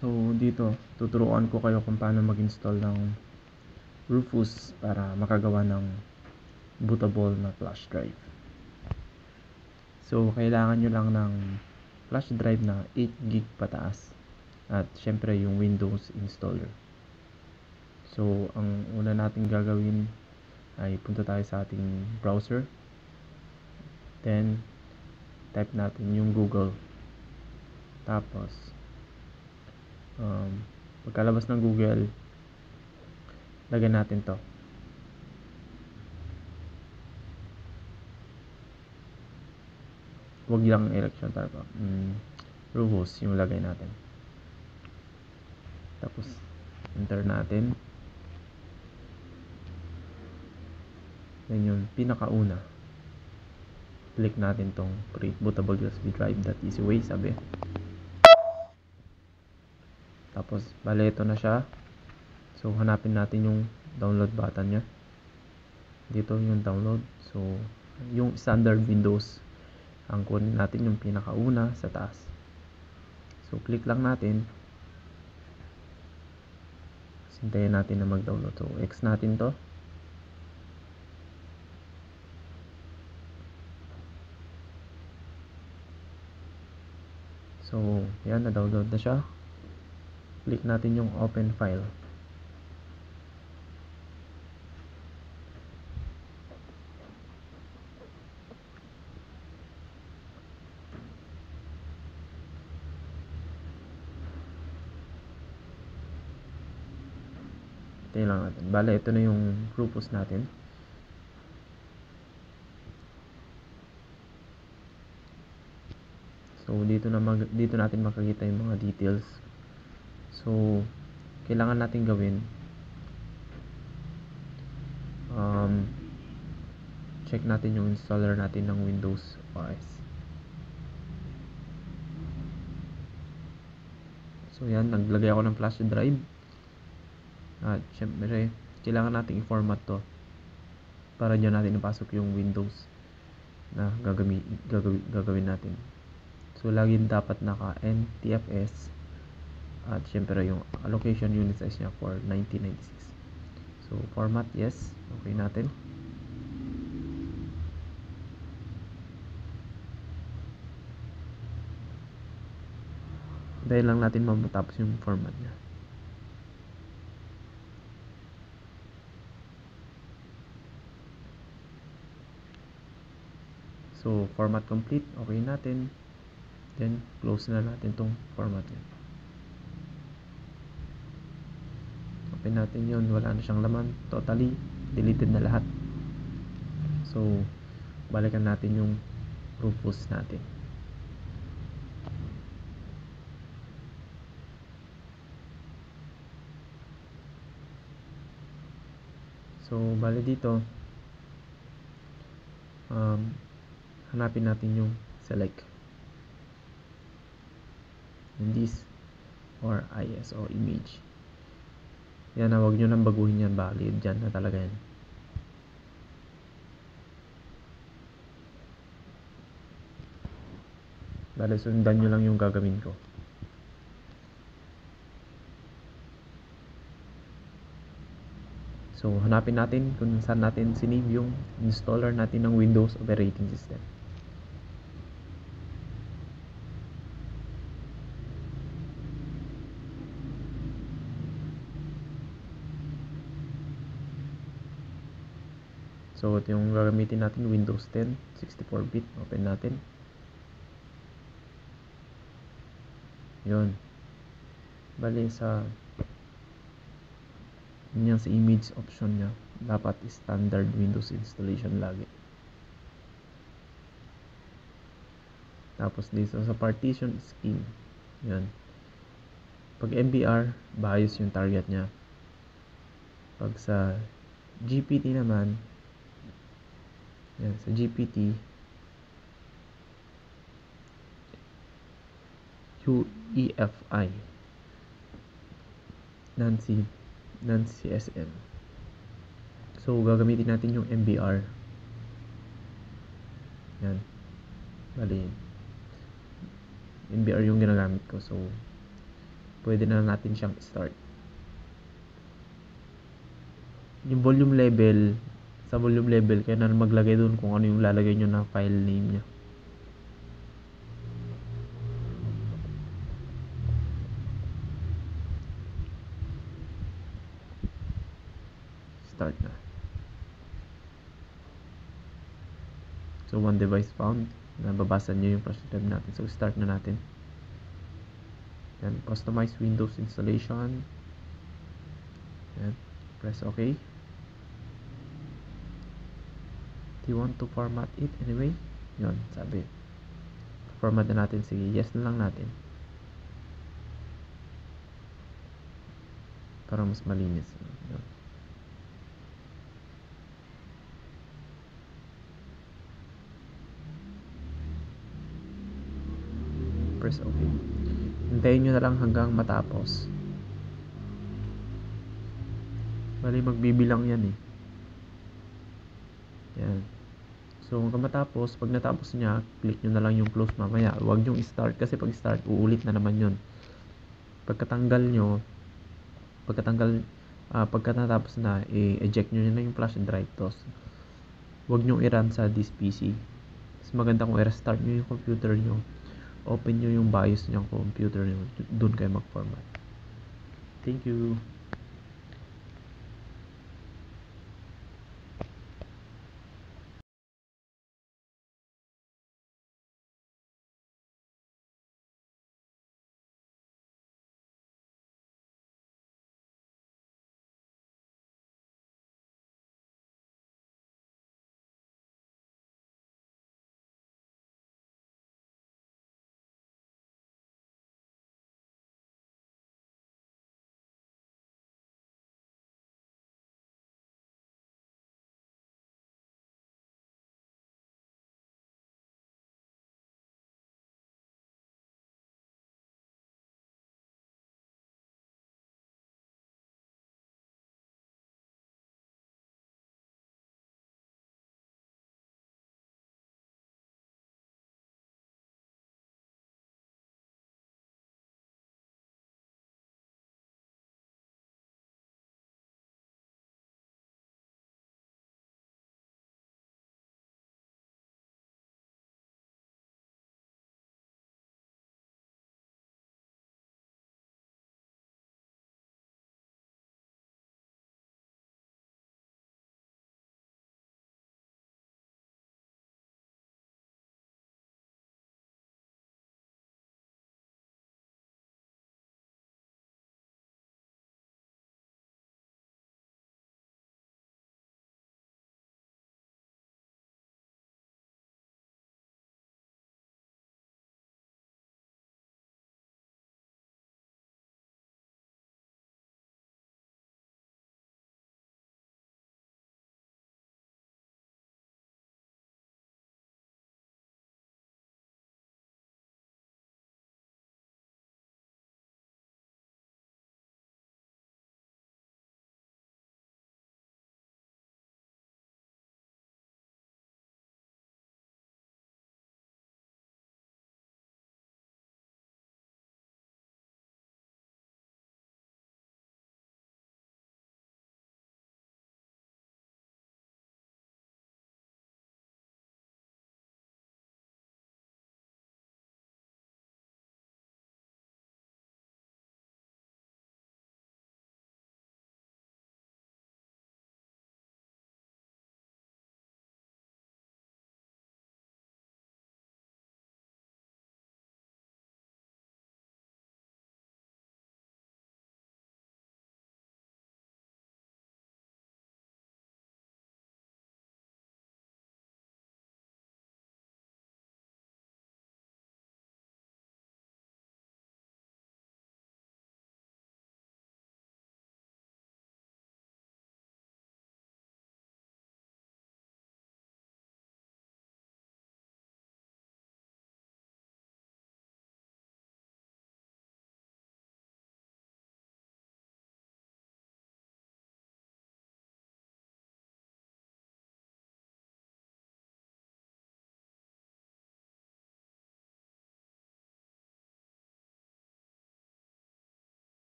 So dito tuturuan ko kayo kung paano mag-install ng Rufus para makagawa ng bootable na flash drive. So kailangan nyo lang ng flash drive na 8GB pataas at syempre yung Windows installer. So ang una nating gagawin ay punta tayo sa ating browser, then type natin yung Google, tapos pagkalabas ng Google, lagyan natin to. Huwag lang election type, Rufus yung lagay natin, tapos enter natin. Then yung pinakauna, click natin tong create bootable USB drive that easy way, sabi. Tapos bale ito na siya. So hanapin natin yung download button nya. Dito yung download. So yung standard Windows ang kunin natin, yung pinakauna sa taas. So click lang natin. Hintayin natin na mag-download. So X natin to. So yan, na-download na siya. Click natin yung open file. Ito lang natin. Bale, ito na yung Rufus natin. So dito natin makikita yung mga details. So kailangan natin gawin, check natin yung installer natin ng Windows OS. So yan, naglagay ako ng flash drive. At syempre kailangan natin i-format to para dyan natin ipasok yung Windows na gagawin natin. So laging dapat naka NTFS at syempre yung allocation unit size nya for 1996. So format, yes, okay natin. Dahil lang natin matapos yung format nya. So format complete, okay natin. Then close na natin tong format nya. Open natin yun, wala na siyang laman, totally deleted na lahat. So balikan natin yung Rufus natin. So bali dito, hanapin natin yung select in this or ISO image. Yan, huwag nyo nang baguhin yan, valid dyan na talaga yan. Bale, sundan nyo lang yung gagawin ko. So hanapin natin kung saan natin sinave yung installer natin ng Windows operating system. So ito yung gagamitin natin, Windows 10 64-bit. Open natin. Yun. Bali sa image option nya, dapat standard Windows installation lagi. Tapos dito sa partition scheme, yan. Pag MBR, BIOS yung target nya. Pag sa GPT naman, yan, sa GPT UEFI non-CSM. So gagamitin natin yung MBR. Yan, bali MBR yung ginagamit ko. So pwede na natin siyang start. Yung volume level, sa volume level, kaya na maglagay dun kung ano yung lalagay nyo na file name nya. Start na. So, one device found. Nababasa nyo yung flash drive natin. So, start na natin. Yan, customize Windows installation. Yan, press OK. Do you want to format it anyway? Yun, sabi. Format na natin. Sige, yes na lang natin. Para mas malinis. Yun. Press OK. Hintayin nyo na lang hanggang matapos. Bali, magbibilang yan eh. Yan. So, hanggang matapos, pag natapos niya, click nyo na lang yung close mamaya. Huwag nyo i-start kasi pag start, uulit na naman yun. Pagkatanggal nyo, pagka natapos na, i-eject nyo na yung flash drive. Tos, huwag nyo i-run sa this PC. Mas maganda kung i-restart nyo yung computer nyo. Open nyo yung BIOS ng computer nyo. Doon kayo mag-format. Thank you.